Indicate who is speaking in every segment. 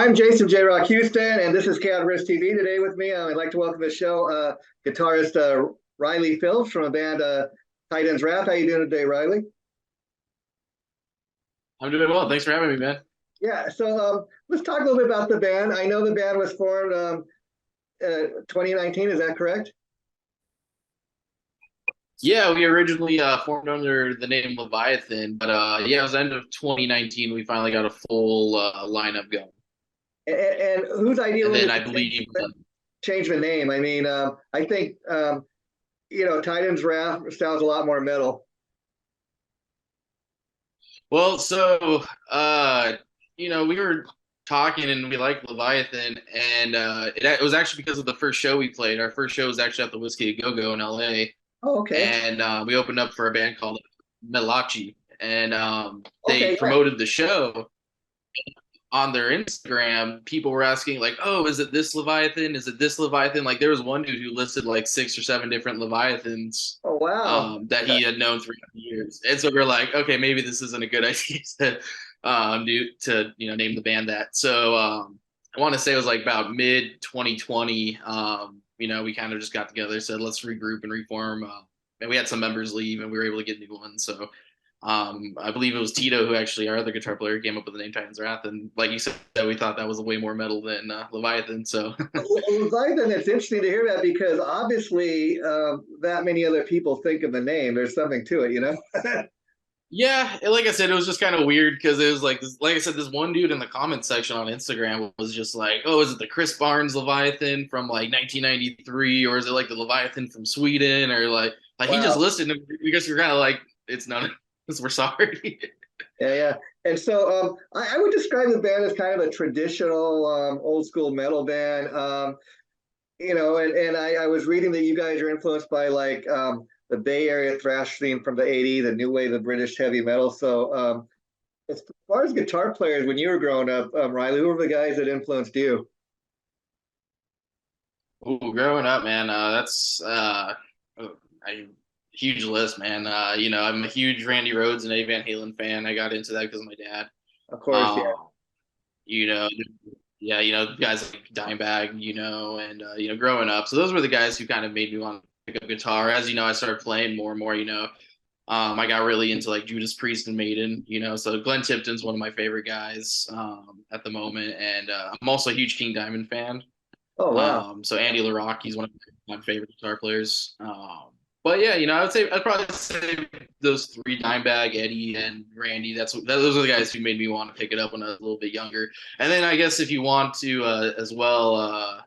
Speaker 1: I'm Jason J. Rock Houston, and this is Guitarist TV. Today with me, I'd like to welcome to the show guitarist Riley Phillips from a band Titans Wrath. How you doing today, Riley?
Speaker 2: I'm doing well. Thanks for having me, man.
Speaker 1: Yeah, so let's talk a little bit about the band. I know the band was formed 2019, is that correct?
Speaker 2: Yeah, we originally formed under the name Leviathan, but yeah, it was end of 2019. We finally got a full lineup going,
Speaker 1: And whose idea
Speaker 2: and
Speaker 1: was
Speaker 2: then
Speaker 1: it
Speaker 2: I
Speaker 1: to
Speaker 2: believe,
Speaker 1: change the name? I mean, I think, Titans Wrath sounds a lot more metal.
Speaker 2: well, so we were talking and we liked Leviathan, and it was actually because of the first show we played. Our first show was actually at the Whiskey a Go Go in LA,
Speaker 1: Oh, okay.
Speaker 2: and we opened up for a band called Melachi, and they
Speaker 1: Okay, yeah.
Speaker 2: promoted the show on their Instagram. People were asking like, "Oh, is it this Leviathan? Is it this Leviathan?" Like there was one dude who listed like 6 or 7 different Leviathans
Speaker 1: Oh, wow.
Speaker 2: that he had known throughout the years, and so we're like, "Okay, maybe this isn't a good idea to name the band that." So I want to say it was like about mid 2020. We kind of just got together, said let's regroup and reform. And we had some members leave, and we were able to get new ones. So I believe it was Tito who actually, our other guitar player, came up with the name Titans Wrath. And like you said, we thought that was way more metal than Leviathan. So
Speaker 1: Leviathan, it's interesting to hear that because obviously that many other people think of the name. There's something to it, you know?
Speaker 2: yeah, like I said, it was just kind of weird because it was like I said, this one dude in the comments section on Instagram was just like, "Oh, is it the Chris Barnes Leviathan from like 1993, or is it like the Leviathan from Sweden, or like he just
Speaker 1: Wow.
Speaker 2: listed them?" Because you're kind of like, "It's none of this. We're sorry."
Speaker 1: Yeah, yeah. And so I would describe the band as kind of a traditional old school metal band. And I was reading that you guys are influenced by like the Bay Area thrash scene from the 80s, the new wave of British heavy metal. So as far as guitar players, when you were growing up, Riley, who were the guys that influenced you?
Speaker 2: Ooh, growing up, man, that's a huge list, man. I'm a huge Randy Rhoads and Eddie Van Halen fan. I got into that because of my dad.
Speaker 1: Of course, yeah.
Speaker 2: Um, you know, yeah, guys like Dimebag, and growing up. So those were the guys who kind of made me want to pick up guitar. As I started playing more and more. I got really into like Judas Priest and Maiden. So Glenn Tipton's one of my favorite guys at the moment, and I'm also a huge King Diamond fan.
Speaker 1: Oh, wow.
Speaker 2: So Andy LaRocky's one of my favorite guitar players. But yeah, I'd probably say those three: Dimebag, Eddie, and Randy. Those are the guys who made me want to pick it up when I was a little bit younger. And then I guess if you want to as well,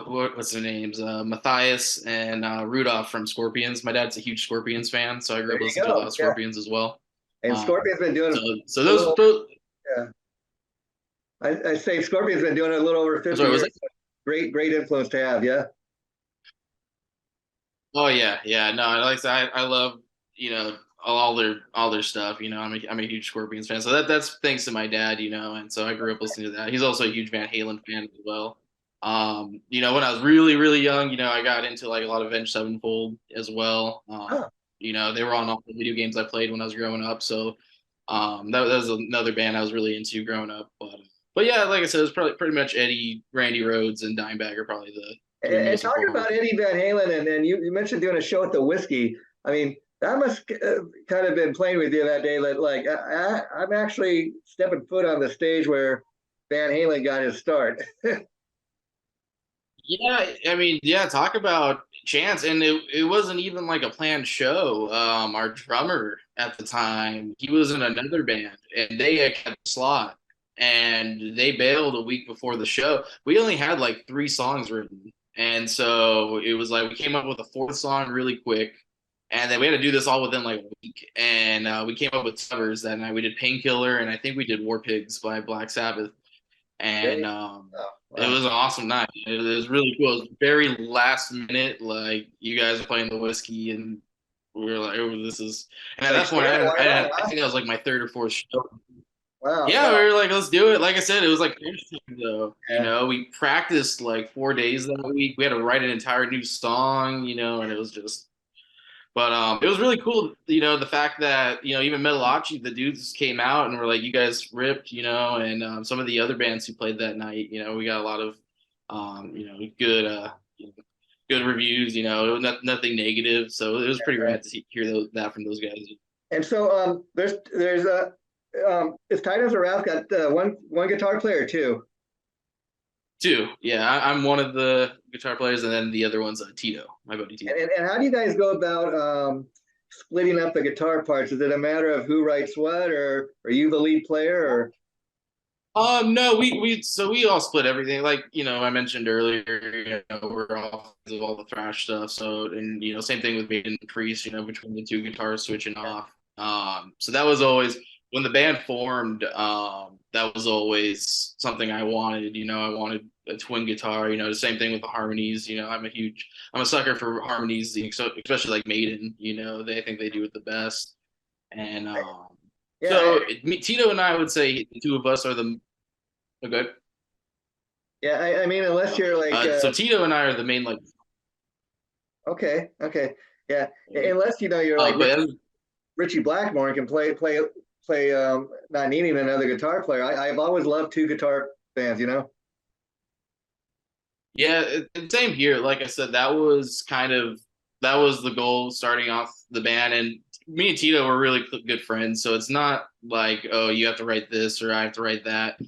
Speaker 2: what's their names? Matthias and Rudolph from Scorpions. My dad's a huge Scorpions fan, so I grew
Speaker 1: There
Speaker 2: up
Speaker 1: you
Speaker 2: listening to a lot
Speaker 1: go.
Speaker 2: of
Speaker 1: Yeah.
Speaker 2: Scorpions as well.
Speaker 1: And
Speaker 2: Um,
Speaker 1: Scorpion's been doing
Speaker 2: so so
Speaker 1: a
Speaker 2: those,
Speaker 1: little,
Speaker 2: those
Speaker 1: yeah. I say Scorpion's been doing it a little over
Speaker 2: I'm
Speaker 1: 50
Speaker 2: sorry, was
Speaker 1: years.
Speaker 2: that?
Speaker 1: Great, great influence to have. Yeah.
Speaker 2: Oh yeah, yeah. No, like I said, I love all their stuff. I'm a huge Scorpions fan, so that's thanks to my dad. And so I grew up listening to that. He's also a huge Van Halen fan as well. When I was really really young, I got into like a lot of Avenged Sevenfold as well.
Speaker 1: Oh,
Speaker 2: They were on all the video games I played when I was growing up, so that was another band I was really into growing up. But yeah, like I said, it was probably pretty much Eddie, Randy Rhoads, and Dimebag are probably the three
Speaker 1: and
Speaker 2: most
Speaker 1: talking
Speaker 2: important.
Speaker 1: about Eddie Van Halen, and you mentioned doing a show at the Whiskey. I mean, that must kind of been playing with you that day. That like I'm actually stepping foot on the stage where Van Halen got his start.
Speaker 2: Yeah, I mean, yeah, talk about chance. And it wasn't even like a planned show. Our drummer at the time, he was in another band and they had kept the slot and they bailed a week before the show. We only had like 3 songs written. And so it was like we came up with a fourth song really quick. And then we had to do this all within like a week. And we came up with covers that night. We did Painkiller and I think we did War Pigs by Black Sabbath, and
Speaker 1: Really? Oh,
Speaker 2: it
Speaker 1: wow.
Speaker 2: was an awesome night. It was really cool. It was very last minute. Like you guys were playing the whiskey, and we were like, "Oh, this is." And at
Speaker 1: Like,
Speaker 2: that point,
Speaker 1: sure, why not?
Speaker 2: I
Speaker 1: Huh?
Speaker 2: think that was like my third or fourth show.
Speaker 1: Wow,
Speaker 2: Yeah,
Speaker 1: wow.
Speaker 2: we were like, "Let's do it." Like I said, it was like first time though.
Speaker 1: Yeah.
Speaker 2: We practiced like 4 days that week. We had to write an entire new song, and it was just But it was really cool, the fact that, even Metalachi, the dudes came out and were like, you guys ripped, and some of the other bands who played that night, we got a lot of, good, good reviews, nothing negative. So it was pretty rad to hear that from those guys.
Speaker 1: And so there's is Titus or Ralph got one guitar player too?
Speaker 2: Two, yeah. I'm one of the guitar players, and then the other one's Tito, my buddy Tito.
Speaker 1: And how do you guys go about splitting up the guitar parts? Is it a matter of who writes what, or are you the lead player? Or
Speaker 2: No, we all split everything. Like, I mentioned earlier, we're all the thrash stuff. So, and same thing with Maiden and Priest, between the two guitars switching off. So that was always when the band formed, that was always something I wanted. I wanted a twin guitar, the same thing with the harmonies. I'm a sucker for harmonies, especially like Maiden, they think they do it the best. And
Speaker 1: yeah,
Speaker 2: so Tito and I would say the two of us are the good.
Speaker 1: Yeah, I mean, unless you're like
Speaker 2: so Tito and I are the main like.
Speaker 1: Okay, yeah. Unless you're like Richie Blackmore and can play not needing another guitar player. I've always loved two guitar bands.
Speaker 2: Yeah, same here. Like I said, that was the goal starting off the band, and me and Tito were really good friends. So it's not like, oh, you have to write this or I have to write that.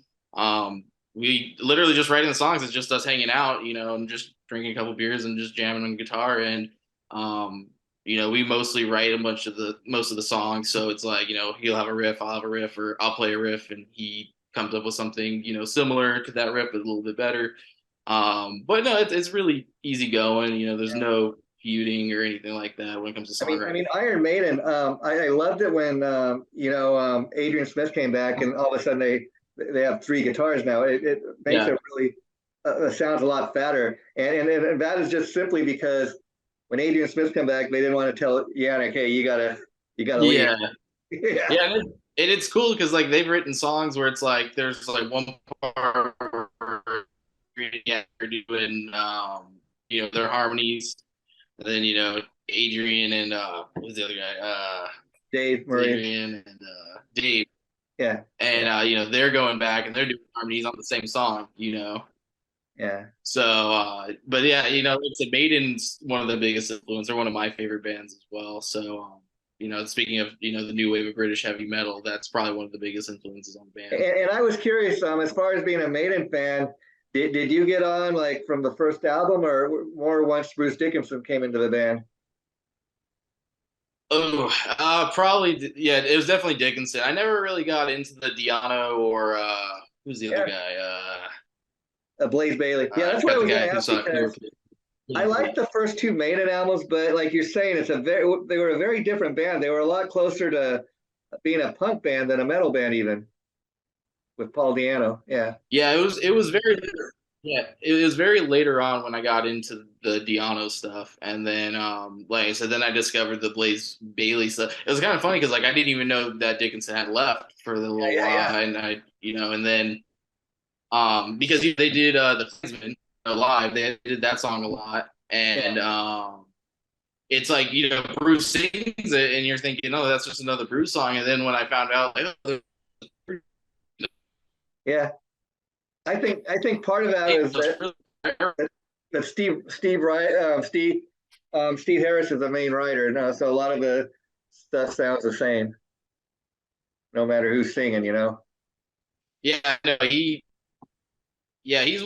Speaker 2: We literally just writing the songs. It's just us hanging out, and just drinking a couple beers and just jamming on guitar. And we mostly write most of the songs. So it's like, he'll have a riff, I'll have a riff, or I'll play a riff, and he comes up with something, similar to that riff, but a little bit better. But no, it's really easy going. There's no feuding or anything like that when it comes to songwriting.
Speaker 1: I mean, Iron Maiden. I loved it when Adrian Smith came back, and all of a sudden they have three guitars now. It makes it really sounds a lot fatter, and that is just simply because when Adrian Smith came back, they didn't want to tell Yannick, hey, you gotta leave.
Speaker 2: Yeah. And it's cool because like they've written songs where it's like there's like one part where they're doing their harmonies, and then Adrian and who's the other guy?
Speaker 1: Dave Murray.
Speaker 2: Adrian and Dave.
Speaker 1: Yeah.
Speaker 2: And they're going back and they're doing harmonies on the same song.
Speaker 1: Yeah.
Speaker 2: So, but yeah, like I said, Maiden's one of the biggest influence. They're one of my favorite bands as well. So, speaking of the new wave of British heavy metal, that's probably one of the biggest influences on the band.
Speaker 1: And I was curious, as far as being a Maiden fan, did you get on like from the first album or more once Bruce Dickinson came into the band?
Speaker 2: Oh, probably, yeah. It was definitely Dickinson. I never really got into the Diano or who's the other guy?
Speaker 1: Blaze Bailey. Yeah, that's what I was going to ask because I liked the first two Maiden albums, but like you're saying, they were a very different band. They were a lot closer to being a punk band than a metal band, even with Paul Di'Anno. Yeah.
Speaker 2: Yeah, it was very. Yeah, it was very later on when I got into the Di'Anno stuff, and then like I said, then I discovered the Blaze Bailey stuff. It was kind of funny because like I didn't even know that Dickinson had left for the little while, and I and then because they did the Klansman live, they did that song a lot, and it's like Bruce sings it, and you're thinking, oh, that's just another Bruce song, and then when I found out, like, oh,
Speaker 1: yeah. I think part of that is that Steve Harris is the main writer now, so a lot of the stuff sounds the same, no matter who's singing.
Speaker 2: Yeah, no, he's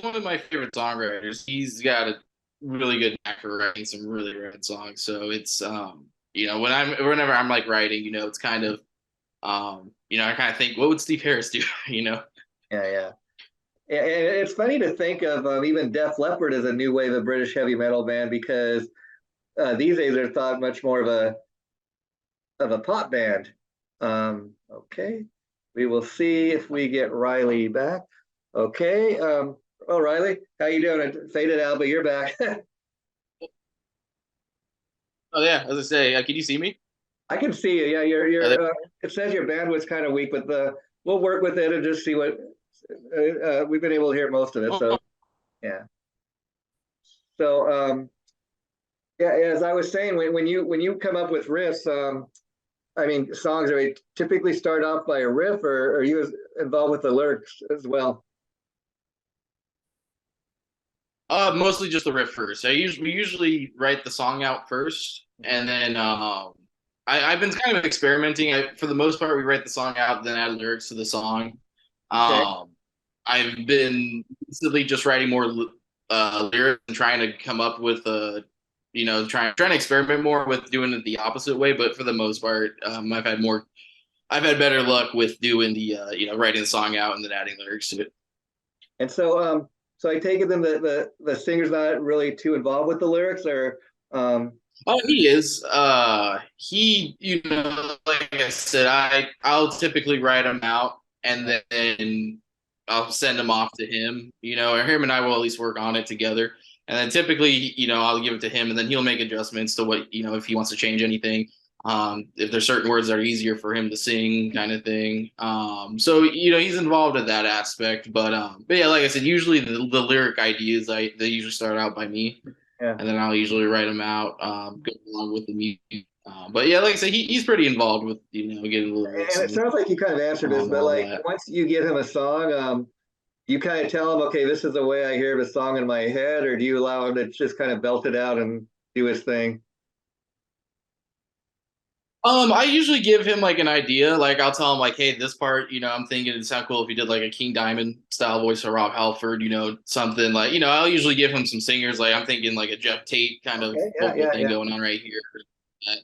Speaker 2: one of my favorite songwriters. He's got a really good knack for writing some really rad songs. So it's whenever I'm like writing, it's kind of I kind of think, what would Steve Harris do?
Speaker 1: Yeah. It's funny to think of even Def Leppard as a new wave of British heavy metal band because these days they're thought much more of a pop band. Okay, we will see if we get Riley back. Okay, Riley, how you doing? It faded out, but you're back.
Speaker 2: Oh yeah, as I say, can you see me?
Speaker 1: I can see you. Yeah, it says your bandwidth's kind of weak, but we'll work with it and just see what. We've been able to hear most of it, so yeah. So Yeah, as I was saying, when you come up with riffs, I mean, songs, are they typically start off by a riff, or are you involved with the lyrics as well?
Speaker 2: Mostly just the riff first. We usually write the song out first, and then I've been kind of experimenting. For the most part, we write the song out, then add lyrics to the song.
Speaker 1: Okay.
Speaker 2: Um, I've been recently just writing more lyrics and trying to come up with trying to experiment more with doing it the opposite way. But for the most part, I've had better luck with doing the writing the song out and then adding lyrics to it.
Speaker 1: And so I take it then the singer's not really too involved with the lyrics, or
Speaker 2: Oh, he is. Like I said, I'll typically write them out and then I'll send them off to him. Or him and I will at least work on it together. And then typically, I'll give it to him and then he'll make adjustments to what, if he wants to change anything. If there's certain words that are easier for him to sing, kind of thing. So he's involved in that aspect. But yeah, like I said, usually the lyric ideas they usually start out by me,
Speaker 1: yeah.
Speaker 2: and then I'll usually write them out, go along with the music. But yeah, like I said, he's pretty involved with getting the lyrics
Speaker 1: And it
Speaker 2: and
Speaker 1: sounds like you kind of answered this, but
Speaker 2: all
Speaker 1: like
Speaker 2: that.
Speaker 1: once you give him a song, you kind of tell him, okay, this is the way I hear the song in my head, or do you allow him to just kind of belt it out and do his thing?
Speaker 2: I usually give him like an idea. Like I'll tell him like, hey, this part, I'm thinking it'd sound cool if you did like a King Diamond style voice or Rob Halford, something like, I'll usually give him some singers. Like I'm thinking like a Jeff Tate kind of
Speaker 1: Okay, yeah,
Speaker 2: vocal
Speaker 1: yeah,
Speaker 2: thing
Speaker 1: yeah.
Speaker 2: going on right here.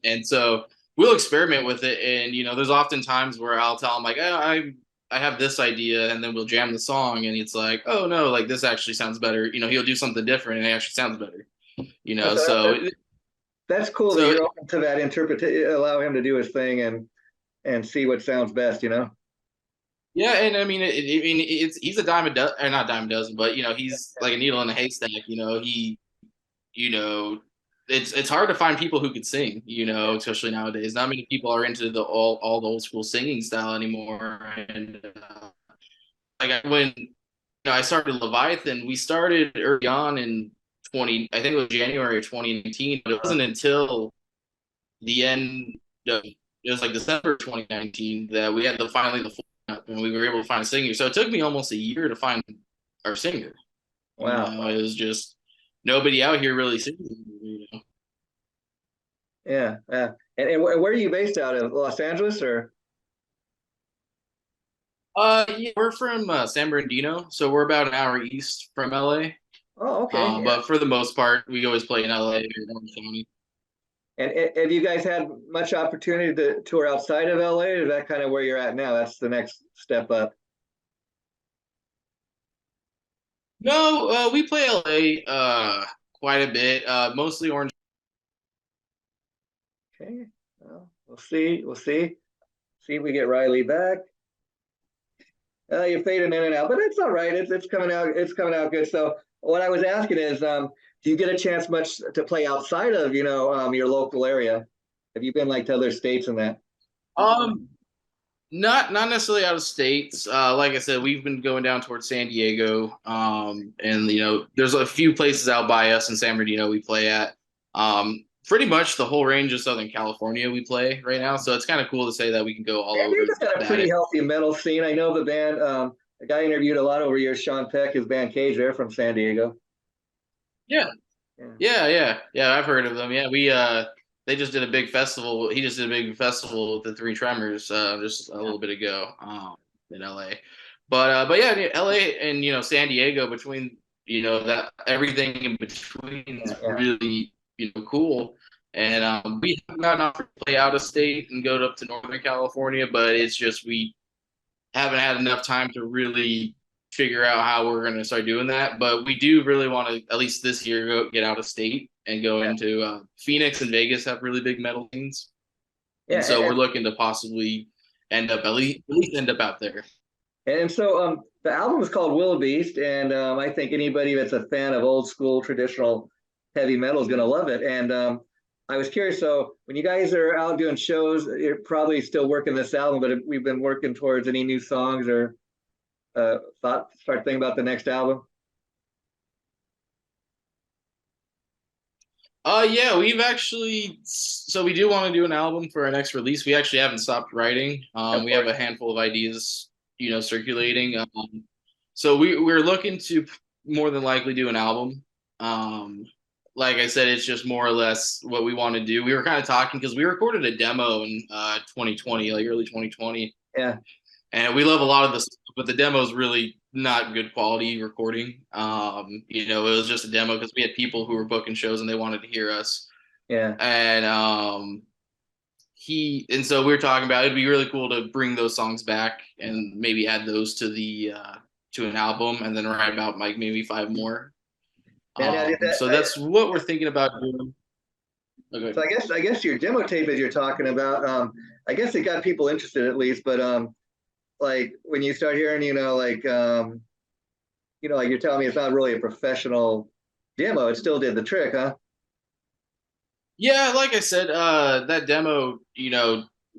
Speaker 2: And so we'll experiment with it. And, there's often times where I'll tell him like, oh, I have this idea, and then we'll jam the song. And it's like, oh no, like this actually sounds better. He'll do something different and it actually sounds better,
Speaker 1: So
Speaker 2: so,
Speaker 1: that's cool that
Speaker 2: so
Speaker 1: you're open to that interpretation, allow him to do his thing and see what sounds best, you know?
Speaker 2: yeah, and I mean, he's a dime a dozen, or not dime a dozen, but he's like a needle in a haystack. You know, it's hard to find people who could sing. Especially nowadays. Not many people are into the all the old school singing style anymore. And like when I started Leviathan, we started early on in I think it was January of 2019, but it wasn't until the end of it was like December 2019 that we had finally the full up and we were able to find a singer. So it took me almost a year to find our singer.
Speaker 1: Wow.
Speaker 2: It was just nobody out here really singing.
Speaker 1: Yeah, yeah. And where are you based out of? Los Angeles or?
Speaker 2: Yeah, we're from San Bernadino, so we're about an hour east from LA.
Speaker 1: Oh, okay. Yeah.
Speaker 2: But for the most part, we always play in LA or Orange County.
Speaker 1: And have you guys had much opportunity to tour outside of LA? Or is that kind of where you're at now? That's the next step up.
Speaker 2: No, we play LA quite a bit, mostly Orange.
Speaker 1: Okay. Well, we'll see. We'll see. See if we get Riley back. You're fading in and out, but it's all right. It's coming out. It's coming out good. So what I was asking is, do you get a chance much to play outside of your local area? Have you been like to other states and that?
Speaker 2: Um, not necessarily out of states. Like I said, we've been going down towards San Diego. And there's a few places out by us in San Bernardino we play at. Pretty much the whole range of Southern California we play right now. So it's kind of cool to say that we can go all
Speaker 1: San
Speaker 2: over
Speaker 1: Diego's got a pretty
Speaker 2: that.
Speaker 1: healthy metal scene. I know the band. A guy I interviewed a lot over years, Sean Peck, his band Cage. They're from San Diego.
Speaker 2: Yeah,
Speaker 1: Yeah.
Speaker 2: yeah. I've heard of them. Yeah, they just did a big festival. He just did a big festival with the Three Tremors just a little bit ago in LA. But yeah, LA and San Diego between that everything in between is
Speaker 1: Yeah.
Speaker 2: really cool. And we have gotten offered to play out of state and go up to Northern California, but it's just we haven't had enough time to really figure out how we're going to start doing that. But we do really want to, at least this year, get out of state and go
Speaker 1: Yeah.
Speaker 2: into Phoenix and Vegas have really big metal scenes.
Speaker 1: Yeah.
Speaker 2: And so we're looking to possibly at least end up out there.
Speaker 1: And so the album is called Wildebeest, and I think anybody that's a fan of old school traditional heavy metal is going to love it. And I was curious, so when you guys are out doing shows, you're probably still working this album, but we've been working towards any new songs or start thinking about the next album.
Speaker 2: Yeah, we've actually, so we do want to do an album for our next release. We actually haven't stopped writing.
Speaker 1: Of
Speaker 2: We have
Speaker 1: course.
Speaker 2: a handful of ideas, circulating. So we're looking to more than likely do an album. Um, like I said, it's just more or less what we want to do. We were kind of talking because we recorded a demo in 2020, like early 2020,
Speaker 1: Yeah.
Speaker 2: and we love a lot of this, but the demo is really not good quality recording. It was just a demo because we had people who were booking shows and they wanted to hear us.
Speaker 1: Yeah.
Speaker 2: And so we were talking about it'd be really cool to bring those songs back and maybe add those to the to an album and then write about like maybe five more.
Speaker 1: Man, I did that.
Speaker 2: So that's what we're thinking about doing. Okay.
Speaker 1: So I guess your demo tape that you're talking about, I guess it got people interested at least, but like when you start hearing, like you're telling me it's not really a professional demo, it still did the trick, huh?
Speaker 2: Yeah, like I said, that demo,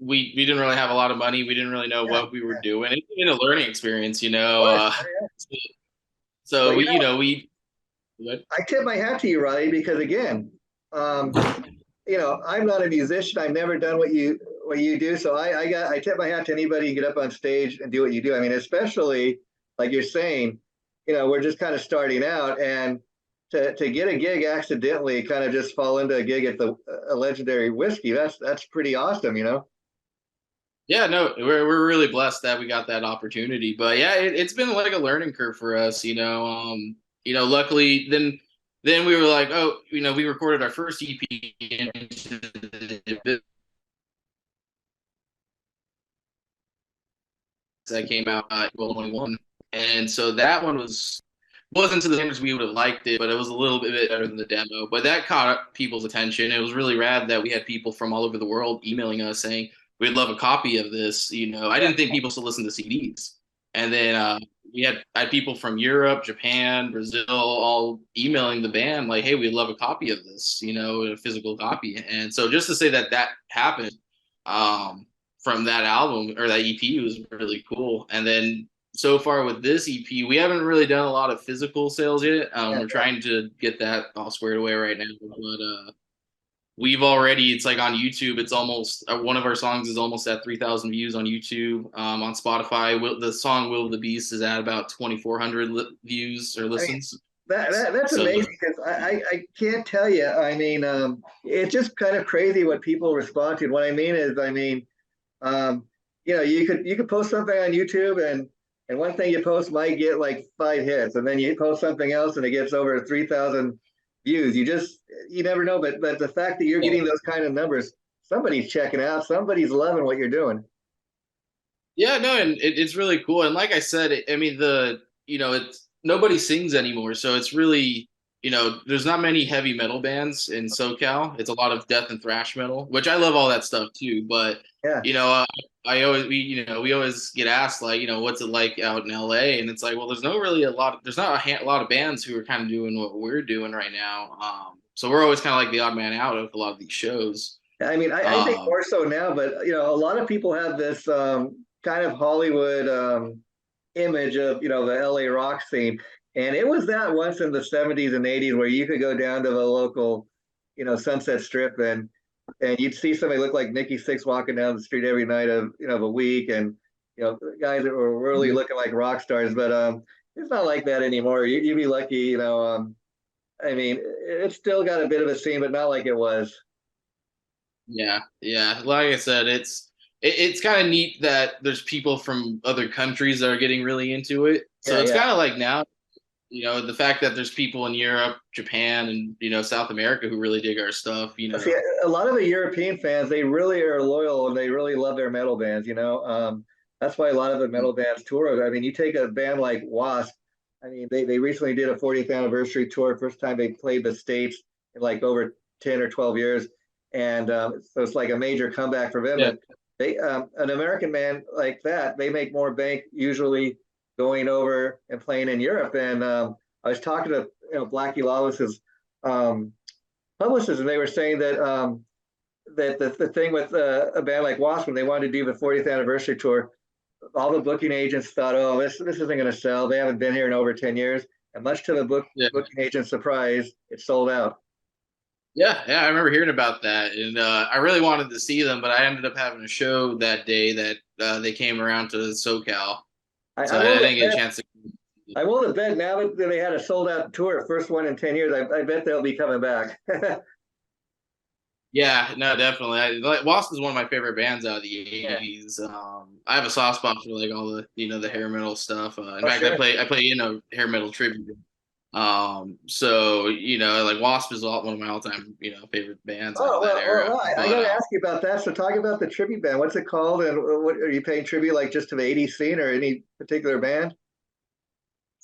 Speaker 2: we didn't really have a lot of money. We didn't really know
Speaker 1: Yeah,
Speaker 2: what we were
Speaker 1: yeah, of
Speaker 2: doing. It's been a learning experience,
Speaker 1: course.
Speaker 2: so
Speaker 1: But
Speaker 2: what?
Speaker 1: I tip my hat to you, Riley, because again, um, I'm not a musician. I've never done what you do. So I tip my hat to anybody who get up on stage and do what you do. I mean, especially like you're saying, we're just kind of starting out, and to get a gig accidentally, kind of just fall into a gig at the a legendary whiskey. That's pretty awesome.
Speaker 2: Yeah, no, we're really blessed that we got that opportunity. But yeah, it's been like a learning curve for us, luckily then we were like, oh, we recorded our first EP that came out 2021. And so that one wasn't to the standards we would have liked it, but it was a little bit better than the demo. But that caught up people's attention. It was really rad that we had people from all over the world emailing us saying we'd love a copy of this. I didn't think people still listen to CDs, and then I had people from Europe, Japan, Brazil, all emailing the band like, "Hey, we'd love a copy of this, a physical copy." And so just to say that that happened from that album or that EP was really cool. And then so far with this EP, we haven't really done a lot of physical sales yet.
Speaker 1: Yeah,
Speaker 2: We're trying to get that all squared away right now, but we've already, it's like on YouTube, it's almost one of our songs is almost at 3,000 views on YouTube. On Spotify, the song "Will of the Beast" is at about 2,400 views or
Speaker 1: I mean,
Speaker 2: listens.
Speaker 1: that's
Speaker 2: So
Speaker 1: amazing because I can't tell you. I mean, it's just kind of crazy what people respond to. What I mean is, Um, you could post something on YouTube, and one thing you post might get like 5 hits, and then you post something else and it gets over 3,000 views. You never know, but the fact that you're getting those kind of numbers, somebody's checking out, somebody's loving what you're doing.
Speaker 2: yeah, no, and it's really cool. And like I said, I mean, it's nobody sings anymore, so it's really, there's not many heavy metal bands in SoCal. It's a lot of death and thrash metal, which I love all that stuff too. But
Speaker 1: Yeah,
Speaker 2: you know, uh, I always we always get asked like, what's it like out in LA? And it's like, well, there's no really a lot. There's not a lot of bands who are kind of doing what we're doing right now. So we're always kind of like the odd man out of a lot of these shows.
Speaker 1: I mean, I think
Speaker 2: Um,
Speaker 1: more so now, but a lot of people have this kind of Hollywood image of the LA rock scene, and it was that once in the 70s and 80s where you could go down to the local, Sunset Strip, and you'd see somebody look like Nikki Sixx walking down the street every night of a week, and guys that were really looking like rock stars. But it's not like that anymore. You'd be lucky, I mean, it's still got a bit of a scene, but not like it was.
Speaker 2: Yeah, yeah. Like I said, it's kind of neat that there's people from other countries that are getting really into it. So
Speaker 1: Yeah,
Speaker 2: it's
Speaker 1: yeah.
Speaker 2: kind of like now, the fact that there's people in Europe, Japan, and South America who really dig our stuff.
Speaker 1: See, a lot of the European fans, they really are loyal and they really love their metal bands. That's why a lot of the metal bands tour. I mean, you take a band like Wasp. I mean, they recently did a 40th anniversary tour, first time they played the States in like over 10 or 12 years. And so it's like a major comeback for them.
Speaker 2: Yeah,
Speaker 1: And an American band like that, they make more bank usually going over and playing in Europe. And I was talking to, Blackie Lawless's um, publicists, and they were saying that the thing with a band like Wasp, when they wanted to do the 40th anniversary tour, all the booking agents thought, oh, this isn't going to sell. They haven't been here in over 10 years. And much to the
Speaker 2: yeah.
Speaker 1: booking agent's surprise, it sold out.
Speaker 2: Yeah, I remember hearing about that, and I really wanted to see them, but I ended up having a show that day that they came around to SoCal, so
Speaker 1: I'm
Speaker 2: I
Speaker 1: willing
Speaker 2: didn't
Speaker 1: to
Speaker 2: get a
Speaker 1: bet.
Speaker 2: chance to.
Speaker 1: I'm willing to bet now that they had a sold out tour, first one in 10 years. I bet they'll be coming back.
Speaker 2: Yeah, no, definitely. Like Wasp is one of my favorite bands out of the
Speaker 1: Yeah.
Speaker 2: '80s. I have a soft spot for like all the the hair metal stuff. In
Speaker 1: Oh,
Speaker 2: fact,
Speaker 1: sure.
Speaker 2: I play hair metal tribute. So like Wasp is one of my all time favorite bands out
Speaker 1: Oh,
Speaker 2: of that era.
Speaker 1: I got
Speaker 2: But
Speaker 1: to ask you about that. So, talk about the tribute band. What's it called? And what are you paying tribute like just to the 80s scene or any particular band?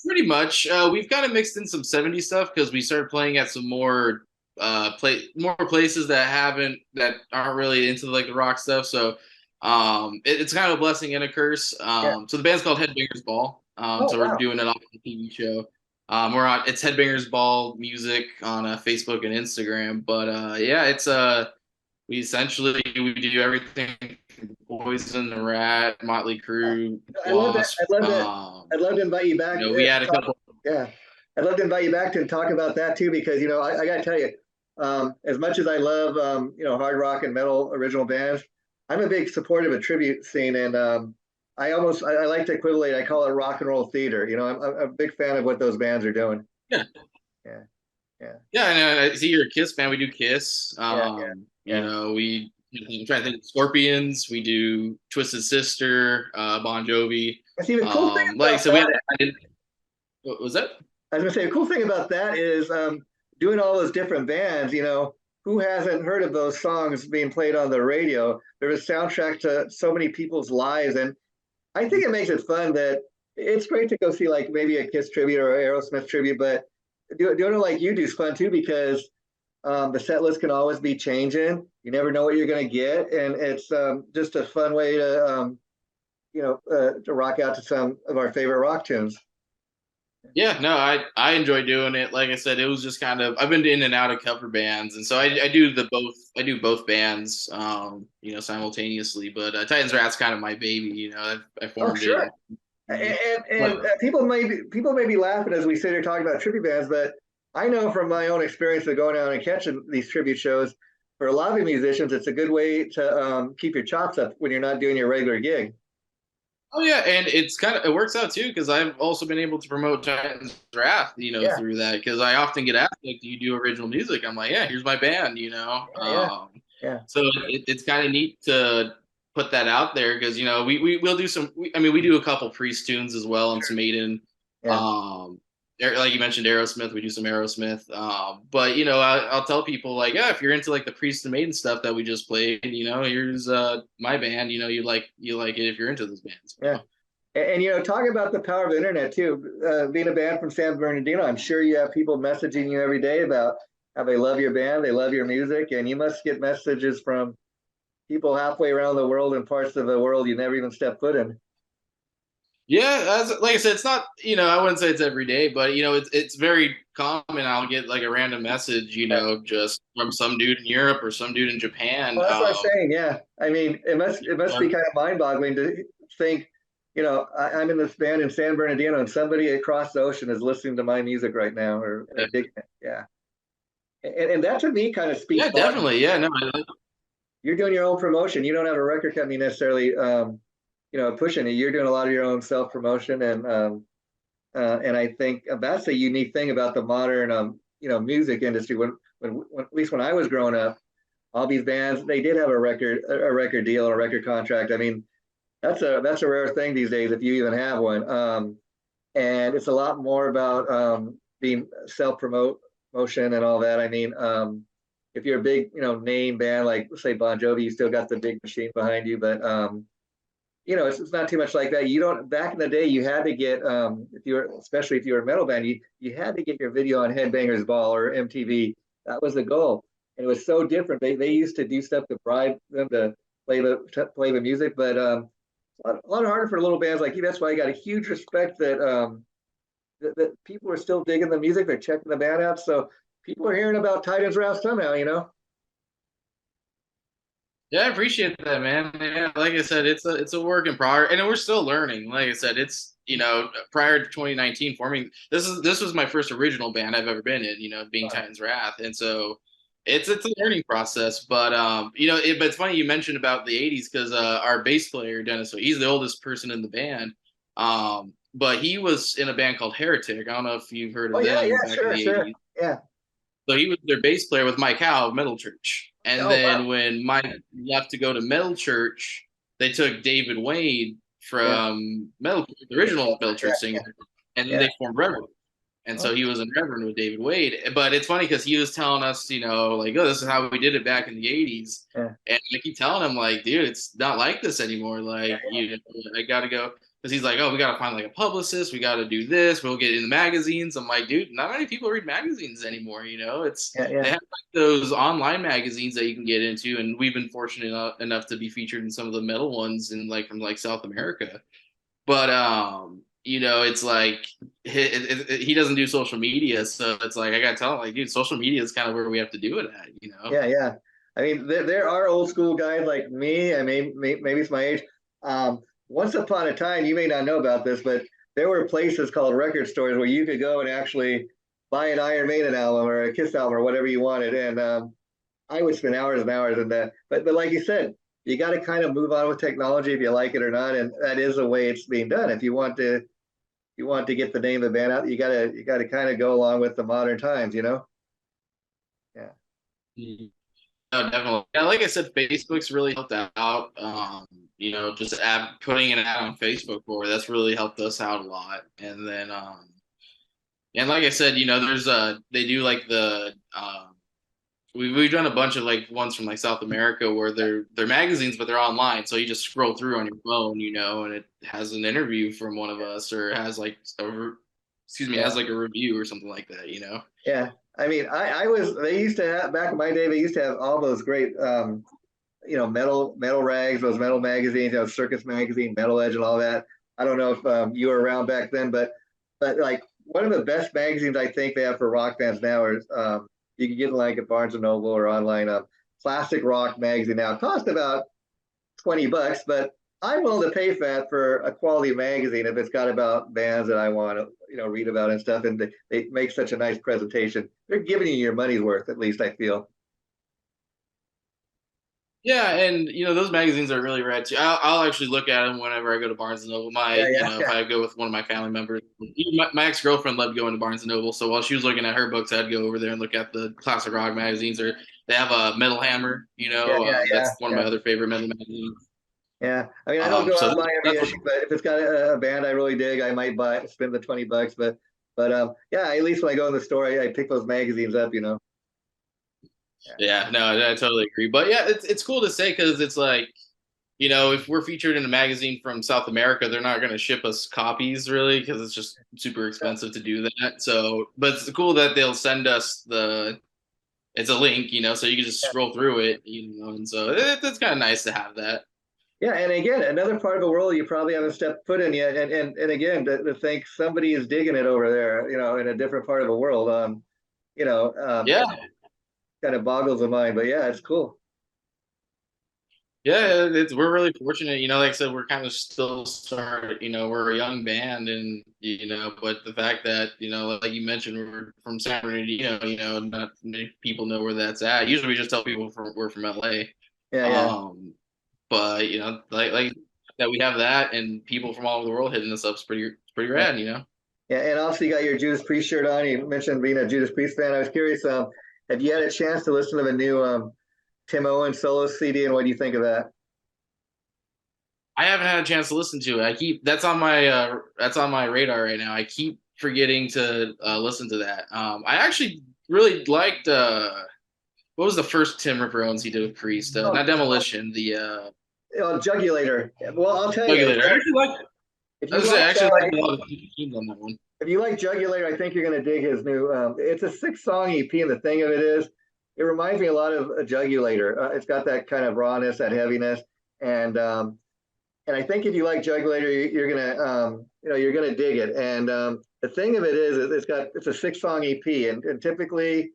Speaker 2: pretty much, we've kind of mixed in some '70s stuff because we started playing at some more places that aren't really into like the rock stuff. So it's kind of a blessing and a curse.
Speaker 1: Yeah.
Speaker 2: So the band's called Headbangers Ball.
Speaker 1: Oh,
Speaker 2: So we're
Speaker 1: wow.
Speaker 2: doing it off the TV show. We're on it's Headbangers Ball Music on Facebook and Instagram. But yeah, it's we do everything from Poison, the Rat, Motley Crue,
Speaker 1: I love that.
Speaker 2: Wasp.
Speaker 1: I'd love that. I'd love to invite you back.
Speaker 2: We
Speaker 1: To
Speaker 2: had a
Speaker 1: talk.
Speaker 2: couple.
Speaker 1: Yeah, I'd love to invite you back to talk about that too, because I got to tell you, as much as I love hard rock and metal original bands, I'm a big supporter of a tribute scene, and I like to equivalent. I call it rock and roll theater. I'm a big fan of what those bands are doing.
Speaker 2: Yeah,
Speaker 1: Yeah, yeah,
Speaker 2: yeah. And I see you're a Kiss fan. We do Kiss.
Speaker 1: yeah, yeah.
Speaker 2: I'm trying to think. Scorpions. We do Twisted Sister. Bon Jovi.
Speaker 1: I see the cool thing
Speaker 2: Like I
Speaker 1: about
Speaker 2: said,
Speaker 1: that.
Speaker 2: I did. What was that?
Speaker 1: I was gonna say the cool thing about that is doing all those different bands. Who hasn't heard of those songs being played on the radio? They're a soundtrack to so many people's lives, and I think it makes it fun that it's great to go see like maybe a Kiss tribute or Aerosmith tribute, but doing it like you do is fun too because the set list can always be changing. You never know what you're going to get, and it's just a fun way to rock out to some of our favorite rock tunes.
Speaker 2: Yeah, no, I enjoy doing it. Like I said, it was just kind of I've been in and out of cover bands, and so I do the both. I do both bands, simultaneously. But Titans Rat's kind of my baby. I
Speaker 1: Oh,
Speaker 2: formed it.
Speaker 1: sure. And
Speaker 2: But
Speaker 1: people may be laughing as we sit here talking about tribute bands, but I know from my own experience of going out and catching these tribute shows, for a lot of musicians, it's a good way to keep your chops up when you're not doing your regular gig.
Speaker 2: oh yeah, and it works out too because I've also been able to promote Titans Wrath,
Speaker 1: Yeah,
Speaker 2: through that because I often get asked like, "Do you do original music?" I'm like, "Yeah, here's my band,"
Speaker 1: yeah, yeah,
Speaker 2: So it's kind of neat to put that out there because we'll do we do a couple Priest tunes as well and some Maiden.
Speaker 1: yeah.
Speaker 2: Um, like you mentioned Aerosmith, we do some Aerosmith. But I'll tell people like, yeah, if you're into like the Priest and Maiden stuff that we just played, here's my band. You like it if you're into those bands.
Speaker 1: Yeah. And talking about the power of the internet too, being a band from San Bernadino, I'm sure you have people messaging you every day about how they love your band, they love your music, and you must get messages from people halfway around the world in parts of the world you never even stepped foot in.
Speaker 2: Yeah, like I said, it's not I wouldn't say it's every day, but it's very common. I'll get like a random message,
Speaker 1: Yeah.
Speaker 2: just from some dude in Europe or some dude in Japan.
Speaker 1: Well, that's what I'm saying. Yeah, I mean, it must be kind of mind-boggling to think. I'm in this band in San Bernardino, and somebody across the ocean is listening to my music right now, or digging it. Yeah, and that to me kind of speaks
Speaker 2: Yeah,
Speaker 1: volumes.
Speaker 2: definitely. Yeah, no,
Speaker 1: You're doing your own promotion. You don't have a record company necessarily, pushing it. You're doing a lot of your own self-promotion, and I think that's a unique thing about the modern, music industry. When at least when I was growing up, all these bands they did have a record deal or a record contract. I mean, that's a rare thing these days if you even have one. And it's a lot more about being self-promotion and all that. I mean, if you're a big name band like say Bon Jovi, you still got the big machine behind you, but it's not too much like that. You don't. Back in the day, you had to get especially if you were a metal band, you had to get your video on Headbangers Ball or MTV. That was the goal, and it was so different. They used to do stuff to bribe them to play the music, but a lot harder for little bands like you. That's why I got a huge respect that people are still digging the music. They're checking the band out, so people are hearing about Titans Rouse somehow.
Speaker 2: yeah, I appreciate that, man. Yeah, like I said, it's a work in progress, and we're still learning. Like I said, it's prior to 2019 forming. This was my first original band I've ever been in. Being Titans Wrath, and so it's a learning process, but but it's funny you mentioned about the '80s because our bass player Dennis, so he's the oldest person in the band, but he was in a band called Heretic. I don't know if you've heard
Speaker 1: Oh
Speaker 2: of
Speaker 1: yeah,
Speaker 2: them
Speaker 1: yeah,
Speaker 2: back in
Speaker 1: sure,
Speaker 2: the
Speaker 1: sure.
Speaker 2: '80s.
Speaker 1: Yeah.
Speaker 2: So he was their bass player with Mike Howe of Metal Church, and
Speaker 1: Oh wow.
Speaker 2: then when Mike left to go to Metal Church, they took David Wade
Speaker 1: Yeah.
Speaker 2: from Metal, the original Metal Church
Speaker 1: Yeah.
Speaker 2: singer, and then
Speaker 1: Yeah.
Speaker 2: they formed Reverend. And
Speaker 1: Oh,
Speaker 2: so he was in Reverend with David Wade. But it's funny because he was telling us, like, oh, this is how we did it back in the '80s.
Speaker 1: yeah.
Speaker 2: And I keep telling him, like, dude, it's not like this anymore.
Speaker 1: Yeah.
Speaker 2: Like, I got to go. Because he's like, oh, we got to find like a publicist. We got to do this. We'll get in the magazines. I'm like, dude, not many people read magazines anymore.
Speaker 1: Yeah.
Speaker 2: They
Speaker 1: Yeah.
Speaker 2: have like those online magazines that you can get into. And we've been fortunate enough to be featured in some of the metal ones in like from like South America. But it's like he doesn't do social media, so it's like I gotta tell him, like, dude, social media is kind of where we have to do it at.
Speaker 1: Yeah. Yeah. I mean, there are old school guys like me. I mean, maybe it's my age. Once upon a time, you may not know about this, but there were places called record stores where you could go and actually buy an Iron Maiden album or a Kiss album or whatever you wanted. And I would spend hours and hours in that. But like you said, you got to kind of move on with technology if you like it or not, and that is the way it's being done. If you want to get the name of the band out, you gotta kind of go along with the modern times, you know? Yeah.
Speaker 2: No, definitely. Yeah, like I said, Facebook's really helped out. Just putting an ad on Facebook for it, that's really helped us out a lot. And then, and like I said, there's they do like the we've done a bunch of like ones from like South America where they're magazines, but they're online. So you just scroll through on your phone, and it has an interview from one of us, or it has like it
Speaker 1: Yeah.
Speaker 2: has like a review or something like that.
Speaker 1: Yeah. I mean, they used to have, back in my day, they used to have all those great, metal rags, those metal magazines, Circus Magazine, Metal Edge, and all that. I don't know if you were around back then, but like one of the best magazines I think they have for rock bands now is you can get like at Barnes and Noble or online. Classic Rock magazine now it costs about $20, but I'm willing to pay for that for a quality magazine if it's got about bands that I want to, read about and stuff. And they make such a nice presentation. They're giving you your money's worth, at least I feel.
Speaker 2: Yeah, and those magazines are really rad too. I'll actually look at them whenever I go to Barnes and Noble.
Speaker 1: Yeah, yeah,
Speaker 2: If
Speaker 1: yeah,
Speaker 2: I go with one of my family members, my ex girlfriend loved going to Barnes and Noble. So while she was looking at her books, I'd go over there and look at the classic rock magazines. Or they have a Metal Hammer.
Speaker 1: yeah, yeah, yeah,
Speaker 2: That's one of
Speaker 1: yeah.
Speaker 2: my other favorite metal magazines.
Speaker 1: Yeah. I mean, I don't go
Speaker 2: So
Speaker 1: out and buy every
Speaker 2: that's
Speaker 1: issue, but if it's got a band I really dig, I might spend the $20. But yeah, at least when I go in the store, I pick those magazines up. Yeah.
Speaker 2: yeah, no, I totally agree. But yeah, it's cool to say because it's like if we're featured in a magazine from South America, they're not going to ship us copies really because it's just super expensive to do that. So, but it's cool that they'll send us it's a link, so you can just
Speaker 1: Yeah.
Speaker 2: scroll through it, and so it's kind of nice to have that.
Speaker 1: Yeah, and again, another part of the world you probably haven't stepped foot in yet, and again, to think somebody is digging it over there, in a different part of the world,
Speaker 2: Yeah,
Speaker 1: kind of boggles the mind. But yeah, it's cool.
Speaker 2: yeah, we're really fortunate. Like I said, we're kind of still starting. We're a young band, and but the fact that like you mentioned, we're from San Bernadino. Not many people know where that's at. Usually, we just tell people we're from LA.
Speaker 1: Yeah, yeah,
Speaker 2: Um, but like that we have that, and people from all over the world hitting us up is pretty
Speaker 1: yeah,
Speaker 2: rad.
Speaker 1: yeah. And also, you got your Judas Priest shirt on. You mentioned being a Judas Priest fan. I was curious, have you had a chance to listen to the new Tim Owen solo CD, and what do you think of that?
Speaker 2: I haven't had a chance to listen to it. That's on my radar right now. I keep forgetting to listen to that. I actually really liked what was the first Tim Ripper Owens he did with Priest?
Speaker 1: Oh,
Speaker 2: Not Demolition, the
Speaker 1: Jugulator. Well, I'll tell you,
Speaker 2: Regulator. I actually liked it.
Speaker 1: if
Speaker 2: I
Speaker 1: you
Speaker 2: was I
Speaker 1: like
Speaker 2: actually liked a lot of the tunes on that one.
Speaker 1: if you like Jugulator, I think you're going to dig his new. It's a 6-song EP, and the thing of it is, it reminds me a lot of a Jugulator. It's got that kind of rawness, that heaviness, and I think if you like Jugulator, you're gonna you're gonna dig it. And the thing of it is, it's a 6-song EP, and typically,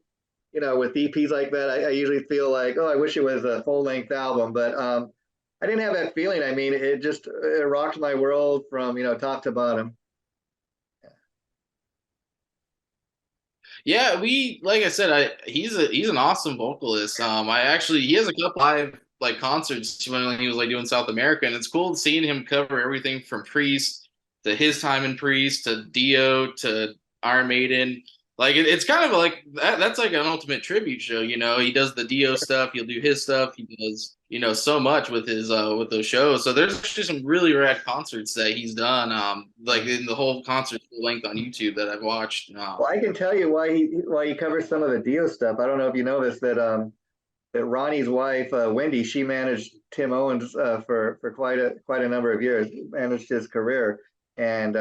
Speaker 1: with EPs like that, I usually feel like, oh, I wish it was a full-length album, but I didn't have that feeling. I mean, it rocked my world from top to bottom.
Speaker 2: Yeah, like I said, he's an awesome vocalist. He has a couple live like concerts when he was like doing South America, and it's cool seeing him cover everything from Priest to his time in Priest to Dio to Iron Maiden. Like it's kind of like that's like an ultimate tribute show, you know. He does the Dio stuff, he'll do his stuff, he does, you know, so much with those shows. So there's actually some really rad concerts that he's done, like in the whole concert length on YouTube that I've watched.
Speaker 1: Well, I can tell you why he covers some of the Dio stuff. I don't know if you know this that Ronnie's wife Wendy, she managed Tim Owens for quite a number of years, managed his career, and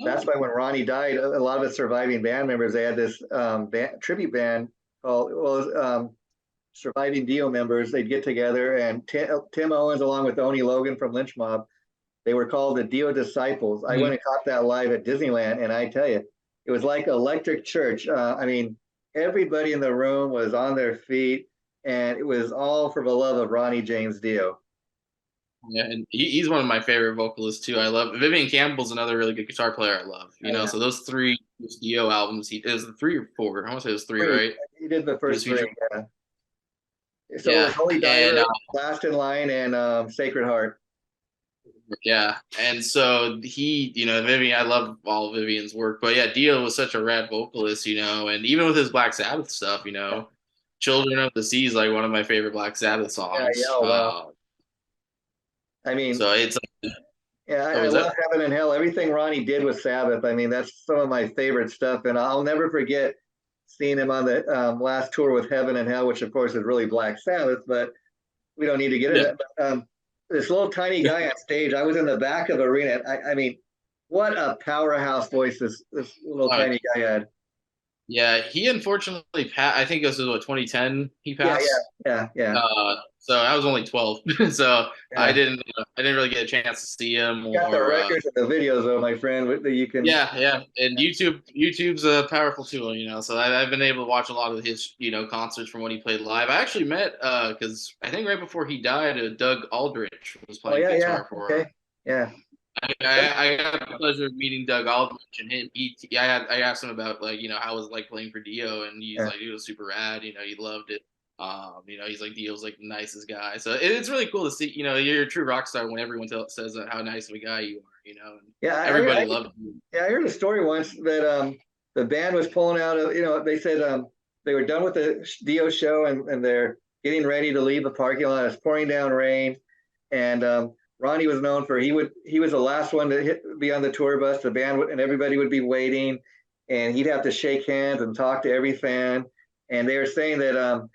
Speaker 1: that's why when Ronnie died, a lot of the surviving band members, they had this tribute band called, surviving Dio members. They'd get together, and Tim Owens, along with Oni Logan from Lynch Mob, they were called the Dio Disciples. I went and caught that live at Disneyland, and I tell you, it was like electric church. I mean, everybody in the room was on their feet, and it was all for the love of Ronnie James Dio.
Speaker 2: Yeah, and he's one of my favorite vocalists too. I love Vivian Campbell's another really good guitar player. I love, you know. So those three Dio albums, he is the three or four. I want to say it was three, right?
Speaker 1: He did the first three. Yeah. So
Speaker 2: yeah,
Speaker 1: it was Holy Diver, Last in Line, and Sacred Heart.
Speaker 2: Yeah, and so he, you know, Vivian. I love all Vivian's work, but yeah, Dio was such a rad vocalist, you know, and even with his Black Sabbath stuff, you know, "Children of the Sea" is like one of my favorite Black Sabbath songs.
Speaker 1: Yeah, oh, wow. I mean,
Speaker 2: so it's
Speaker 1: yeah, I love Heaven and Hell. Everything Ronnie did with Sabbath, I mean, that's some of my favorite stuff, and I'll never forget seeing him on the last tour with Heaven and Hell, which of course is really Black Sabbath, but we don't need to get into that. But, this little tiny guy on stage, I was in the back of the arena. I mean, what a powerhouse voice this little tiny guy had.
Speaker 2: Yeah, he unfortunately passed. I think this was what 2010 he passed.
Speaker 1: Yeah.
Speaker 2: So I was only 12, so I didn't really get a chance to see him.
Speaker 1: You got the records and the videos, though, my friend. That you can.
Speaker 2: Yeah, and YouTube's a powerful tool, you know. So I've been able to watch a lot of his, you know, concerts from when he played live. I actually met because I think right before he died, Doug Aldrich was playing guitar for him.
Speaker 1: Yeah.
Speaker 2: I had the pleasure of meeting Doug Aldrich, and I asked him about, like, you know, how it was like playing for Dio, and he's like, it was super rad, you know, he loved it. You know, he's like, Dio's like the nicest guy, so it's really cool to see, you know, you're a true rock star when everyone says how nice of a guy you are, you know. And everybody loved you.
Speaker 1: Yeah, I heard a story once that the band was pulling out of, you know, they said they were done with the Dio show, and they're getting ready to leave the parking lot. It's pouring down rain, and Ronnie was known for he was the last one to be on the tour bus. The band and everybody would be waiting, and he'd have to shake hands and talk to every fan. And they were saying that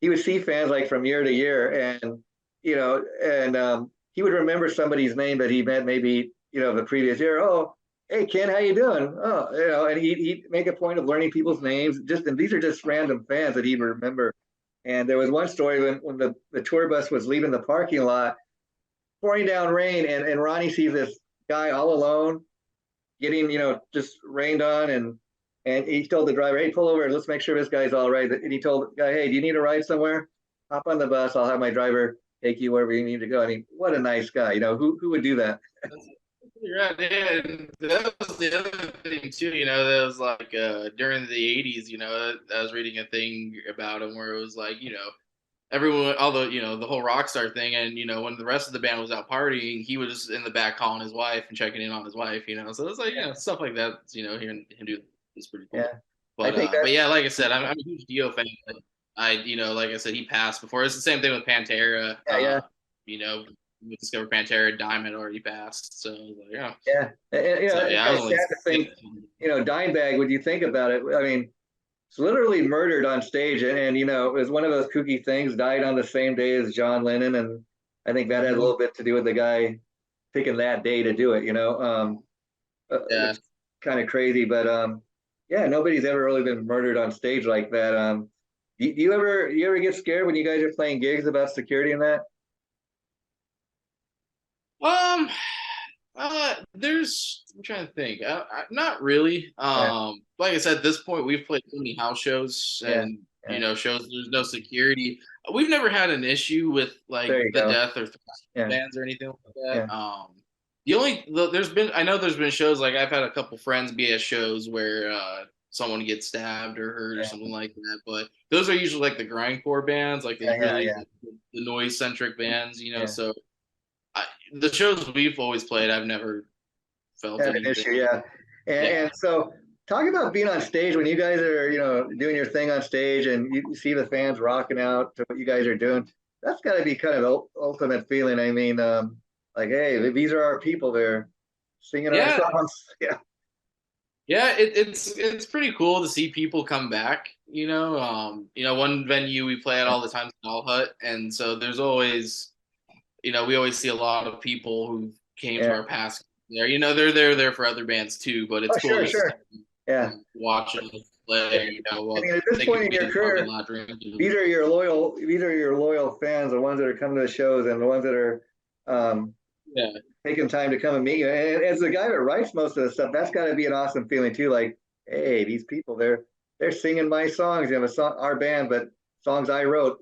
Speaker 1: he would see fans like from year to year, and you know, and he would remember somebody's name that he met maybe, you know, the previous year. Oh, hey Ken, how you doing? Oh, you know, and he'd make a point of learning people's names. And these are just random fans that he'd remember. And there was one story when the tour bus was leaving the parking lot, pouring down rain, and Ronnie sees this guy all alone, getting, you know, just rained on, and he told the driver, "Hey, pull over, let's make sure this guy's all right." And he told the guy, "Hey, do you need a ride somewhere? Hop on the bus. I'll have my driver take you wherever you need to go." I mean, what a nice guy. You know, who would do that?
Speaker 2: Right, and that was the other thing too. You know, that was like during the '80s. You know, I was reading a thing about him where it was like, you know, everyone, all the, you know, the whole rock star thing, and you know, when the rest of the band was out partying, he was in the back calling his wife and checking in on his wife, you know. So it's like, you know, stuff like that, you know, hearing him do is pretty cool. But yeah, like I said, I'm a huge Dio fan. You know, like I said, he passed before. It's the same thing with Pantera. You know, we discovered Pantera, Diamond already passed, so like,
Speaker 1: And, you know, I was sad to think, you know, Dimebag, when you think about it, I mean, it's literally murdered on stage, and you know, it was one of those kooky things. Died on the same day as John Lennon, and I think that had a little bit to do with the guy picking that day to do it. You know, kind of crazy, but yeah, nobody's ever really been murdered on stage like that. Do you ever get scared when you guys are playing gigs about security and that?
Speaker 2: I'm trying to think. Not really. Like I said, at this point, we've played so many house shows and you know, shows. There's no security. We've never had an issue with like the death or fans or anything like that. There's been shows, like I've had a couple friends be at shows where someone gets stabbed or hurt or something like that. But those are usually like the grindcore bands, like the noise centric bands, you know. So the shows we've always played, I've never felt
Speaker 1: had an issue. And so talk about being on stage when you guys are, you know, doing your thing on stage and you see the fans rocking out to what you guys are doing. That's got to be kind of the ultimate feeling. I mean, like, hey, these are our people. They're singing our songs.
Speaker 2: It's pretty cool to see people come back. You know, one venue we play at all the time is Doll Hut, and so there's always, we always see a lot of people who came to our past there. You know, they're there for other bands too, but it's cool to watch them play. You know,
Speaker 1: I mean, at this point in your career, these are your loyal fans, the ones that are coming to the shows and the ones that are taking time to come and meet you. And as the guy that writes most of the stuff, that's got to be an awesome feeling too. Like, hey, these people, they're singing my songs, you know, our band, but songs I wrote.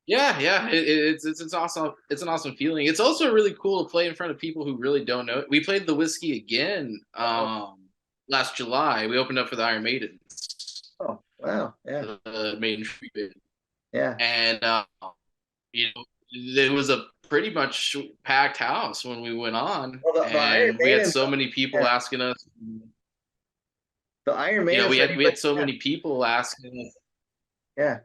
Speaker 2: It's awesome. It's an awesome feeling. It's also really cool to play in front of people who really don't know. We played the Whiskey Again last July. We opened up for the Iron Maidens.
Speaker 1: Oh wow! Yeah,
Speaker 2: the Maiden tribute band.
Speaker 1: Yeah,
Speaker 2: and it was a pretty much packed house when we went on, and we had so many people asking us.
Speaker 1: The Iron Maiden.
Speaker 2: We had so many people asking us.
Speaker 1: Yeah.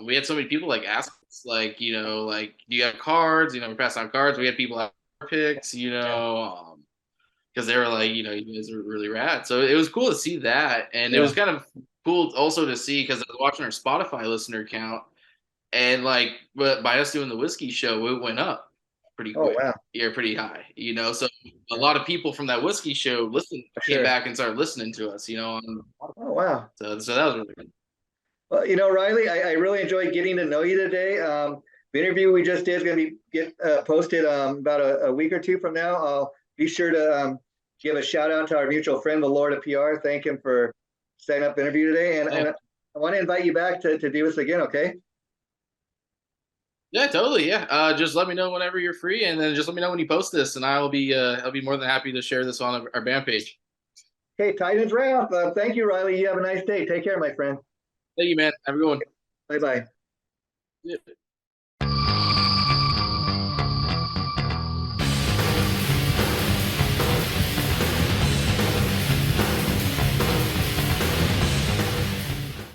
Speaker 2: We had so many people like ask us, like, do you have cards? You know, we passed out cards. We had people have picks, because they were like, you guys are really rad. So it was cool to see that, and it was kind of cool also to see because I was watching our Spotify listener count, and like, but by us doing the whiskey show, it went up pretty quick.
Speaker 1: Oh wow!
Speaker 2: Yeah, pretty high. So a lot of people from that whiskey show came back and started listening to us.
Speaker 1: Oh wow!
Speaker 2: So that was really good.
Speaker 1: Well, Riley, I really enjoyed getting to know you today. The interview we just did is going to get posted about a week or two from now. I'll be sure to give a shout out to our mutual friend, the Lord of PR. Thank him for setting up the interview today. And I want to invite you back to do this again, okay?
Speaker 2: Yeah, totally. Yeah. Just let me know whenever you're free, and then just let me know when you post this, and I'll be more than happy to share this on our band page.
Speaker 1: Okay, Titans wrap. Thank you, Riley. You have a nice day. Take care, my friend.
Speaker 2: Thank you, man. Have a good one.
Speaker 1: Bye-bye.
Speaker 2: Yeah.